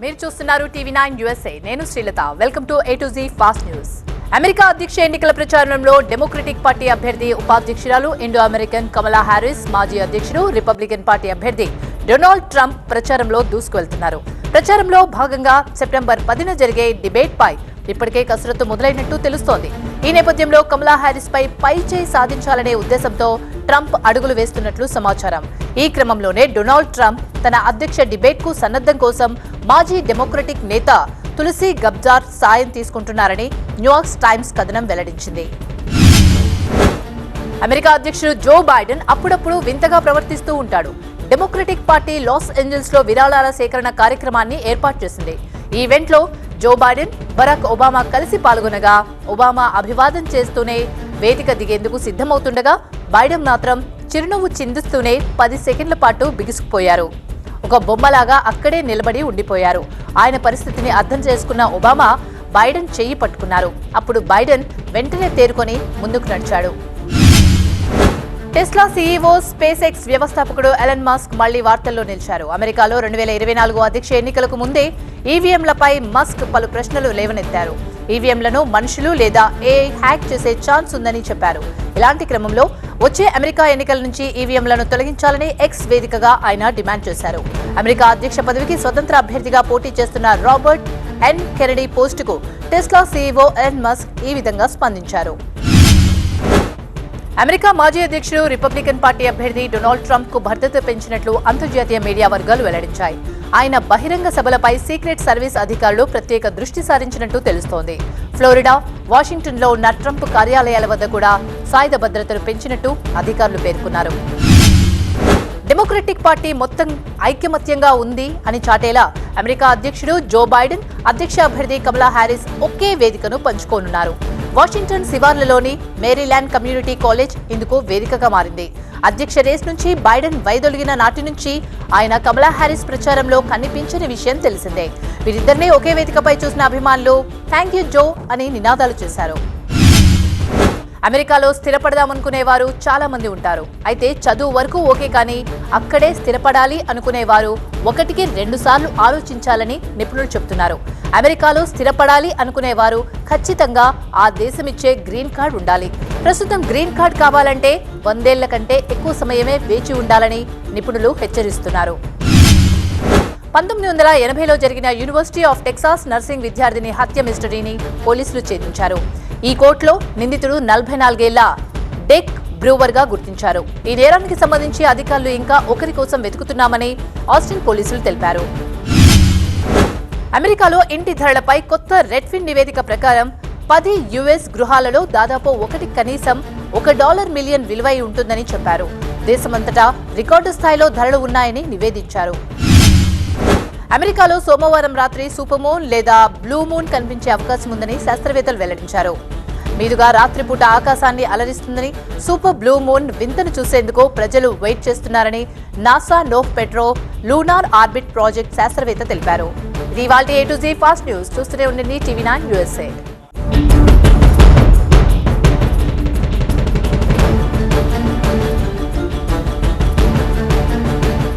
మీరు చూస్తున్నారు TV9 USA. నేను Srilatha. Welcome to A to Z fast news. America అధ్యక్ష ఎన్నికల ప్రచారంలో డెమోక్రటిక్ పార్టీ అభ్యర్థి ఉపాధ్యక్షురాలు ఇండో అమెరికన్ కమలా హ్యారిస్, మాజీ అధ్యక్షుడు రిపబ్లికన్ పార్టీ అభ్యర్థి డొనాల్డ్ ట్రంప్ ప్రచారంలో దూసుకువెళ్తున్నారు. ప్రచారంలో భాగంగా సెప్టెంబర్ 10న జరిగే డిబేట్ పై ఇప్పటికే కసరత్తు మొదలైనట్టు తెలుస్తోంది. ఈ నేపథ్యంలో కమలా హ్యారిస్ పై చేయి సాధించాలనే ఉద్దేశంతో ట్రంప్ అడుగులు వేస్తున్నట్లు సమాచారం. ఈ క్రమంలోనే డొనాల్డ్ ట్రంప్ తన అధ్యక్ష డిబేట్ కు సన్నద్ధం కోసం మాజీ డెమోక్రటిక్ నేత తులసి గబ్జార్ సాయం తీసుకుంటున్నారని న్యూయార్క్ టైమ్స్ కథనం వెల్లడించింది. అమెరికా అధ్యక్షుడు జో బైడెన్ అప్పుడప్పుడు వింతగా ప్రవర్తిస్తూ ఉంటాడు. డెమోక్రటిక్ పార్టీ లాస్ ఏంజల్స్ లో విరాళాల సేకరణ కార్యక్రమాన్ని ఏర్పాటు చేసింది. ఈ ఈవెంట్ లో జో బైడెన్, బరాక్ ఒబామా కలిసి పాల్గొనగా ఒబామా అభివాదం చేస్తూనే వేదిక దిగేందుకు సిద్ధమవుతుండగా బైడెన్ మాత్రం చిరునవ్వు చిందిస్తూనే 10 సెకండ్ల పాటు బిగుసుకుపోయారు. ఒక బొమ్మలాగా అక్కడే నిలబడి ఉండిపోయారు. ఆయన పరిస్థితిని అర్థం చేసుకున్న ఒబామా బైడెన్ చెయ్యి పట్టుకున్నారు. అప్పుడు బైడెన్ వెంటనే తేరుకొని ముందుకు నడిచాడు. టెస్లా సీఈఓ, స్పేస్ ఎక్స్ వ్యవస్థాపకుడు ఎలన్ మస్క్ మళ్లీ వార్తల్లో నిలిచారు. అమెరికాలో 2024 అధ్యక్ష ఎన్నికలకు ముందే ఈవీఎంలపై మస్క్ పలు ప్రశ్నలు లేవనెత్తారు. ఈవీఎంలను మనుషులు లేదా ఏఐ హ్యాక్ చేసే ఛాన్స్ ఉందని చెప్పారు. ఇలాంటి క్రమంలో వచ్చే అమెరికా ఎన్నికల నుంచి ఈవీఎంలను తొలగించాలని ఎక్స్ వేదికగా ఆయన డిమాండ్ చేశారు. అమెరికా అధ్యక్ష పదవికి స్వతంత్ర అభ్యర్థిగా పోటీ చేస్తున్న రాబర్ట్ ఎన్ కెనడీ పోస్టుకు టెస్లా సీఈఓ ఎలన్ మస్క్ ఈ విధంగా స్పందించారు. అమెరికా మాజీ అధ్యక్షుడు రిపబ్లికన్ పార్టీ అభ్యర్థి డొనాల్డ్ ట్రంప్ కు భద్రత పెంచినట్లు అంతర్జాతీయ మీడియా వర్గాలు వెల్లడించాయి. ఆయన బహిరంగ సభలపై సీక్రెట్ సర్వీస్ అధికారులు ప్రత్యేక దృష్టి సారించినట్టు తెలుస్తోంది. ఫ్లోరిడా, వాషింగ్టన్ లో ఉన్న ట్రంప్ కార్యాలయాల వద్ద కూడా సాయుధ భద్రతను పెంచినట్టు అధికారులు పేర్కొన్నారు. డెమోక్రటిక్ పార్టీ మొత్తం ఐకమత్యంగా ఉంది అని చాటేలా అమెరికా అధ్యక్షుడు జో బైడెన్, అధ్యక్ష అభ్యర్థి కమలా హ్యారిస్ ఒకే వేదికను పంచుకోనున్నారు. వాషింగ్టన్ శివార్లలోని మేరీల్యాండ్ కమ్యూనిటీ కాలేజ్ ఇందుకు వేదికగా మారింది. అధ్యక్ష రేస్ నుంచి బైడెన్ వైదొలిగిన నాటి నుంచి ఆయన కమలా హ్యారిస్ ప్రచారంలో కనిపించని విషయం తెలిసిందే. వీరిద్దరినీ ఒకే వేదికపై చూసిన అభిమానులు థ్యాంక్ యూ జో అని నినాదాలు చేశారు. అమెరికాలో స్థిరపడదామనుకునేవారు చాలా మంది ఉంటారు. అయితే చదువు వరకు ఓకే, కానీ అక్కడే స్థిరపడాలి అనుకునేవారు 1కి 2 సార్లు ఆలోచించాలని నిపుణులు చెబుతున్నారు. అమెరికాలో స్థిరపడాలి అనుకునేవారు ఖచ్చితంగా ఆ దేశమిచ్చే గ్రీన్ కార్డ్ ఉండాలి. ప్రస్తుతం గ్రీన్ కార్డ్ కావాలంటే 100 ఏళ్ల కంటే ఎక్కువ సమయమే వేచి ఉండాలని నిపుణులు హెచ్చరిస్తున్నారు. 1980లో జరిగిన యూనివర్సిటీ ఆఫ్ టెక్సాస్ నర్సింగ్ విద్యార్థిని హత్య మిస్టరీని పోలీసులు ఛేదించారు. ఈ కోర్టులో నిందితుడు 44 ఏళ్ల డెక్ బ్రూవర్ గా గుర్తించారు. ఈ నేరానికి సంబంధించి అధికారులు ఇంకా ఒకరి కోసం వెతుకుతున్నామని ఆస్టిన్ పోలీసులు తెలిపారు. అమెరికాలో ఇంటి ధరలపై కొత్త రెడ్ఫిన్ నివేదిక ప్రకారం 10 యుఎస్ గృహాలలో దాదాపు ఒకటి కనీసం $1 మిలియన్ విలువై ఉంటుందని చెప్పారు. దేశమంతటా రికార్డు స్థాయిలో ధరలు ఉన్నాయని నివేదించారు. అమెరికాలో సోమవారం రాత్రి సూపర్ మూన్ లేదా బ్లూ మూన్ కనిపించే అవకాశం ఉందని శాస్త్రవేత్తలు వెల్లడించారు. మీదుగా రాత్రిపూట ఆకాశాన్ని అలరిస్తుందని, సూపర్ బ్లూ మూన్ వింతను చూసేందుకు ప్రజలు వెయిట్ చేస్తున్నారని NASA Noah Petro lunar orbit project శాస్త్రవేత్త తెలిపారు. ఇది ఇవాల్టి A to Z fast news. చూస్తూనే ఉండండి టీవీ9 USA.